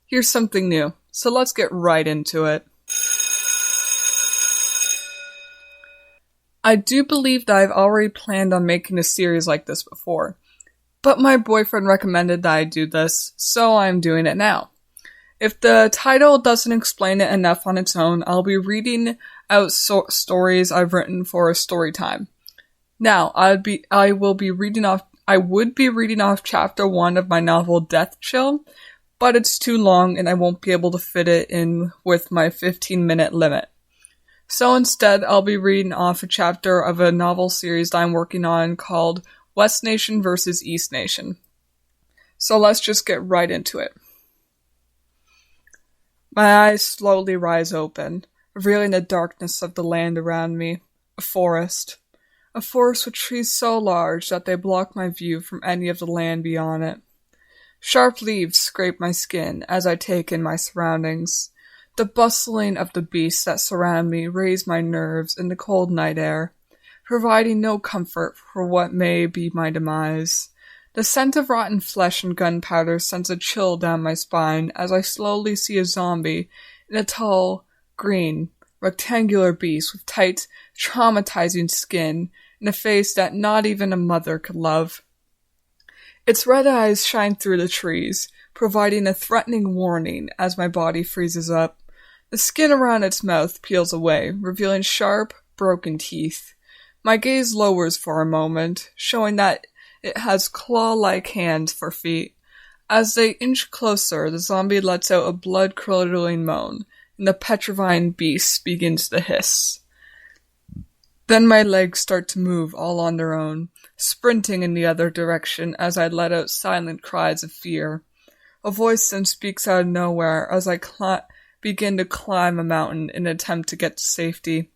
Here's something new, so let's get right into it. I do believe that I've already planned on making a series like this before, but my boyfriend recommended that I do this, so I'm doing it now. If the title doesn't explain it enough on its own, I'll be reading out stories I've written for a story time. Now, I would be reading off chapter 1 of my novel Death Chill, but it's too long and I won't be able to fit it in with my 15-minute limit. So instead, I'll be reading off a chapter of a novel series that I'm working on called West Nation vs. East Nation. So let's just get right into it. My eyes slowly rise open, revealing the darkness of the land around me. A forest. A forest with trees so large that they block my view from any of the land beyond it. Sharp leaves scrape my skin as I take in my surroundings. The bustling of the beasts that surround me raise my nerves in the cold night air, providing no comfort for what may be my demise. The scent of rotten flesh and gunpowder sends a chill down my spine as I slowly see a zombie in a tall, green, rectangular beast with tight, traumatizing skin and a face that not even a mother could love. Its red eyes shine through the trees, providing a threatening warning as my body freezes up. The skin around its mouth peels away, revealing sharp, broken teeth. My gaze lowers for a moment, showing that it has claw-like hands for feet. As they inch closer, the zombie lets out a blood-curdling moan, and the petrifying beast begins to hiss. Then my legs start to move all on their own, sprinting in the other direction as I let out silent cries of fear. A voice then speaks out of nowhere as I begin to climb a mountain in an attempt to get to safety.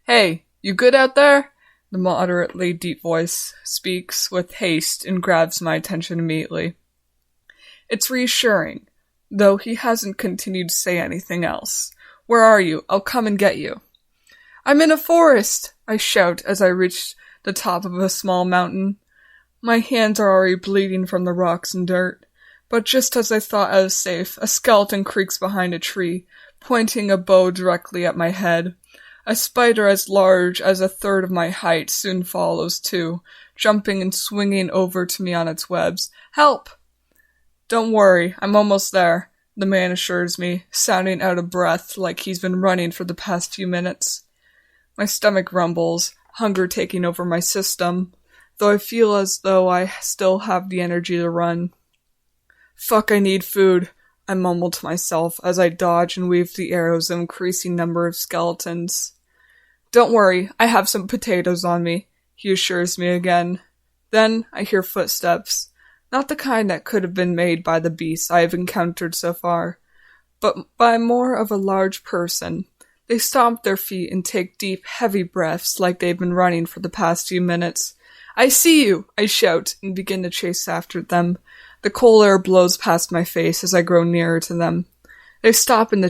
"Hey, you good out there?" The moderately deep voice speaks with haste and grabs my attention immediately. It's reassuring, though he hasn't continued to say anything else. "Where are you? I'll come and get you." "I'm in a forest!" I shout as I reach the top of a small mountain. My hands are already bleeding from the rocks and dirt, but just as I thought I was safe, a skeleton creaks behind a tree, pointing a bow directly at my head. A spider as large as a third of my height soon follows too, jumping and swinging over to me on its webs. "Help!" "Don't worry, I'm almost there," the man assures me, sounding out of breath like he's been running for the past few minutes. My stomach rumbles, hunger taking over my system, though I feel as though I still have the energy to run. "Fuck, I need food," I mumble to myself as I dodge and weave the arrows of an increasing number of skeletons. "Don't worry, I have some potatoes on me," he assures me again. Then I hear footsteps, not the kind that could have been made by the beasts I have encountered so far, but by more of a large person. They stomp their feet and take deep, heavy breaths like they've been running for the past few minutes. "I see you!" I shout and begin to chase after them. The cold air blows past my face as I grow nearer to them. They stop in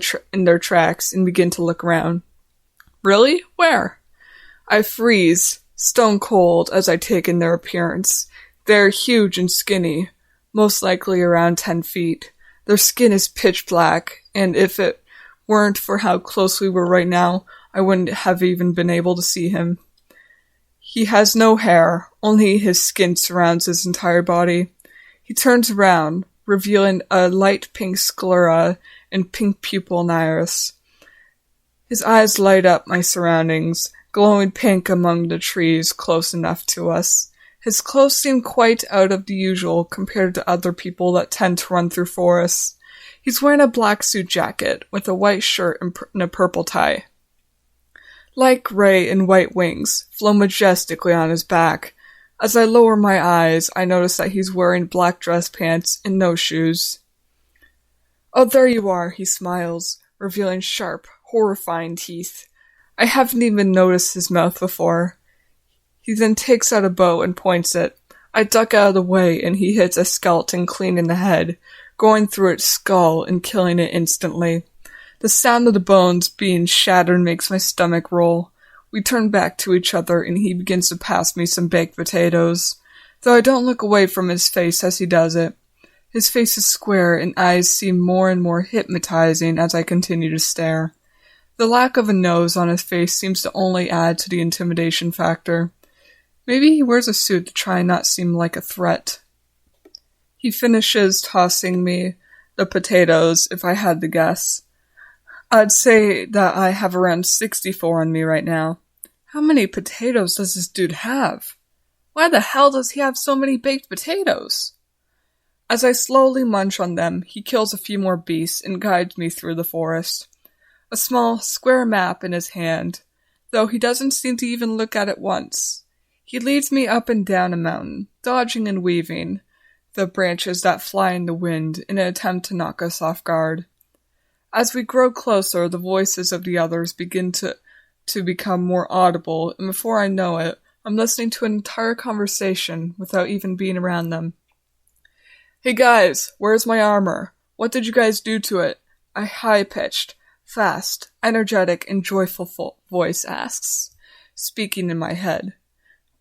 their tracks and begin to look around. "Really? Where?" I freeze, stone cold, as I take in their appearance. They are huge and skinny, most likely around 10 feet. Their skin is pitch black, and if it weren't for how close we were right now, I wouldn't have even been able to see him. He has no hair, only his skin surrounds his entire body. He turns around, revealing a light pink sclera and pink pupil and iris. His eyes light up my surroundings, glowing pink among the trees close enough to us. His clothes seem quite out of the usual compared to other people that tend to run through forests. He's wearing a black suit jacket with a white shirt and a purple tie. Light gray and white wings flow majestically on his back. As I lower my eyes, I notice that he's wearing black dress pants and no shoes. "Oh, there you are," he smiles, revealing sharp, horrifying teeth. I haven't even noticed his mouth before. He then takes out a bow and points it. I duck out of the way and he hits a skeleton clean in the head, going through its skull and killing it instantly. The sound of the bones being shattered makes my stomach roll. We turn back to each other and he begins to pass me some baked potatoes, though I don't look away from his face as he does it. His face is square and eyes seem more and more hypnotizing as I continue to stare. The lack of a nose on his face seems to only add to the intimidation factor. Maybe he wears a suit to try and not seem like a threat. He finishes tossing me the potatoes, if I had to guess. I'd say that I have around 64 on me right now. How many potatoes does this dude have? Why the hell does he have so many baked potatoes? As I slowly munch on them, he kills a few more beasts and guides me through the forest. A small, square map in his hand, though he doesn't seem to even look at it once. He leads me up and down a mountain, dodging and weaving the branches that fly in the wind in an attempt to knock us off guard. As we grow closer, the voices of the others begin to become more audible, and before I know it, I'm listening to an entire conversation without even being around them. Hey guys, where's my armor? What did you guys do to it? A high-pitched, fast, energetic, and joyful voice asks, speaking in my head.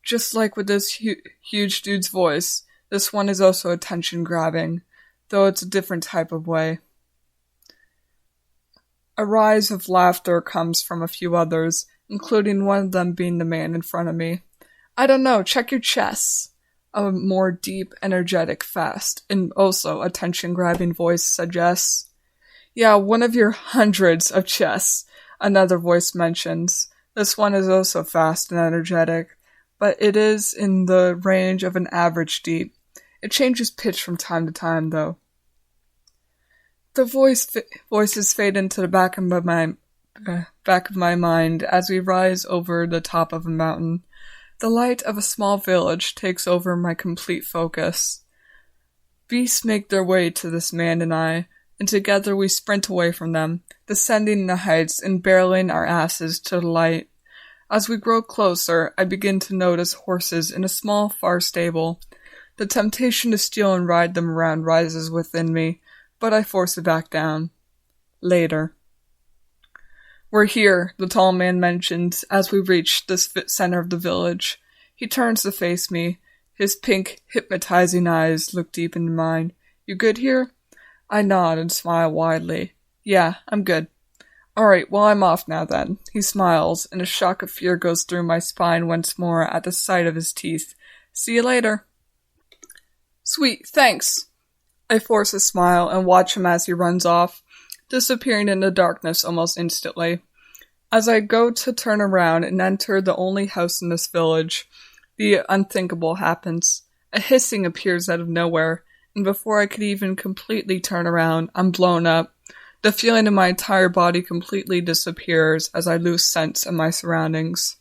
Just like with this huge dude's voice, this one is also attention-grabbing, though it's a different type of way. A rise of laughter comes from a few others, including one of them being the man in front of me. I don't know, check your chests. A more deep, energetic, fast, and also attention-grabbing voice suggests. Yeah, one of your hundreds of chests, another voice mentions. This one is also fast and energetic, but it is in the range of an average deep. It changes pitch from time to time, though. The voices fade into the back of my mind as we rise over the top of a mountain. The light of a small village takes over my complete focus. Beasts make their way to this man and I, and together we sprint away from them, descending the heights and barreling our asses to the light. As we grow closer, I begin to notice horses in a small, far stable. The temptation to steal and ride them around rises within me, but I force it back down. Later. We're here, the tall man mentions, as we reach the center of the village. He turns to face me. His pink, hypnotizing eyes look deep into mine. You good here? I nod and smile widely. Yeah, I'm good. Alright, well I'm off now then. He smiles, and a shock of fear goes through my spine once more at the sight of his teeth. See you later. Sweet, thanks. I force a smile and watch him as he runs off, disappearing in the darkness almost instantly. As I go to turn around and enter the only house in this village, the unthinkable happens. A hissing appears out of nowhere, and before I could even completely turn around, I'm blown up. The feeling in my entire body completely disappears as I lose sense of my surroundings.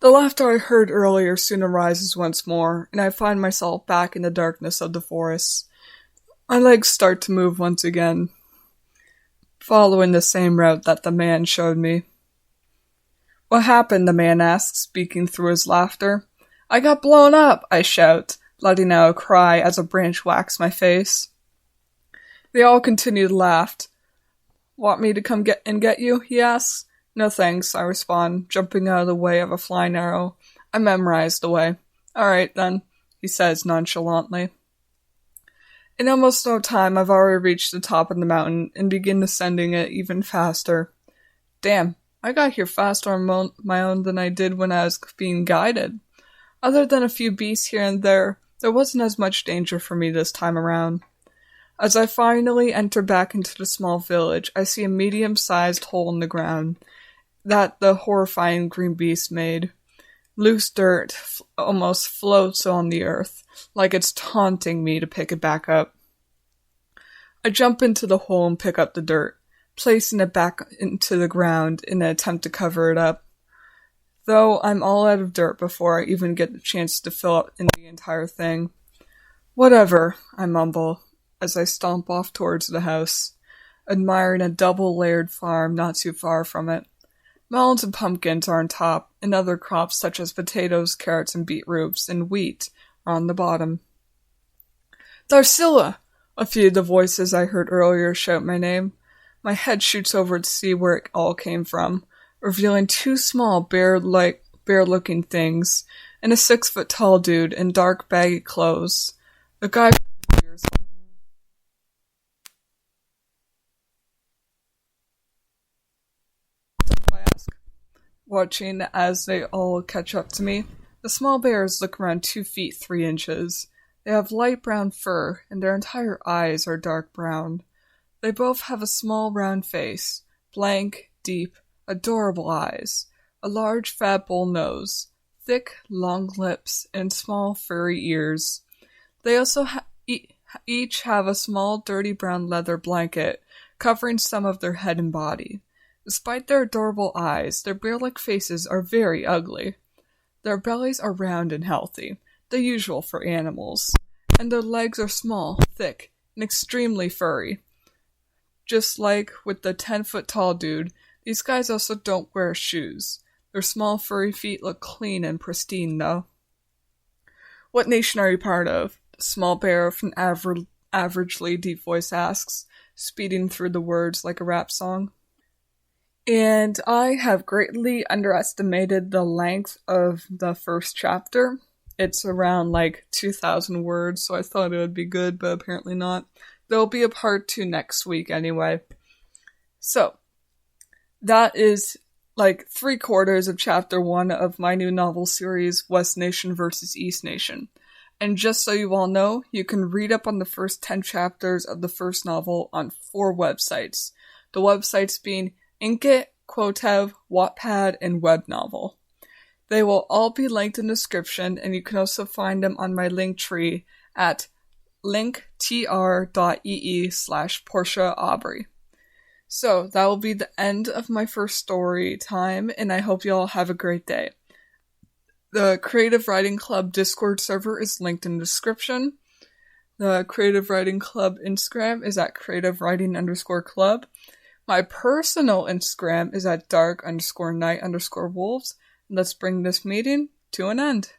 The laughter I heard earlier soon arises once more, and I find myself back in the darkness of the forest. My legs start to move once again, following the same route that the man showed me. What happened? The man asks, speaking through his laughter. I got blown up, I shout, letting out a cry as a branch whacks my face. They all continue to laugh. Want me to come get you? He asks. No thanks, I respond, jumping out of the way of a flying arrow. I memorized the way. Alright then, he says nonchalantly. In almost no time, I've already reached the top of the mountain and begin ascending it even faster. Damn, I got here faster on my own than I did when I was being guided. Other than a few beasts here and there wasn't as much danger for me this time around. As I finally enter back into the small village, I see a medium-sized hole in the ground that the horrifying green beast made. Loose dirt almost floats on the earth, like it's taunting me to pick it back up. I jump into the hole and pick up the dirt, placing it back into the ground in an attempt to cover it up. Though I'm all out of dirt before I even get the chance to fill up in the entire thing. Whatever, I mumble, as I stomp off towards the house, admiring a double-layered farm not too far from it. Melons and pumpkins are on top, and other crops such as potatoes, carrots, and beetroots, and wheat are on the bottom. Darcilla! A few of the voices I heard earlier shout my name. My head shoots over to see where it all came from, revealing two small bear-looking things, and a 6-foot-tall dude in dark, baggy clothes. The guy watching as they all catch up to me. The small bears look around 2 feet 3 inches. They have light brown fur, and their entire eyes are dark brown. They both have a small round face, blank, deep, adorable eyes, a large fat bull nose, thick, long lips, and small furry ears. They also each have a small dirty brown leather blanket covering some of their head and body. Despite their adorable eyes, their bear-like faces are very ugly. Their bellies are round and healthy, the usual for animals, and their legs are small, thick, and extremely furry. Just like with the 10-foot-tall dude, these guys also don't wear shoes. Their small furry feet look clean and pristine, though. What nation are you part of? The small bear with an averagely deep voice asks, speeding through the words like a rap song. And I have greatly underestimated the length of the first chapter. It's around 2,000 words, so I thought it would be good, but apparently not. There'll be a part 2 next week anyway. So, that is 3/4 of chapter 1 of my new novel series, West Nation vs. East Nation. And just so you all know, you can read up on the first 10 chapters of the first novel on 4 websites. The websites being Inkitt, Quotev, Wattpad, and Webnovel. They will all be linked in the description, and you can also find them on my link tree at linktr.ee/Portia Aubrey. So, that will be the end of my first story time, and I hope you all have a great day. The Creative Writing Club Discord server is linked in the description. The Creative Writing Club Instagram is at creativewriting_club. My personal Instagram is at dark_night_wolves. Let's bring this meeting to an end.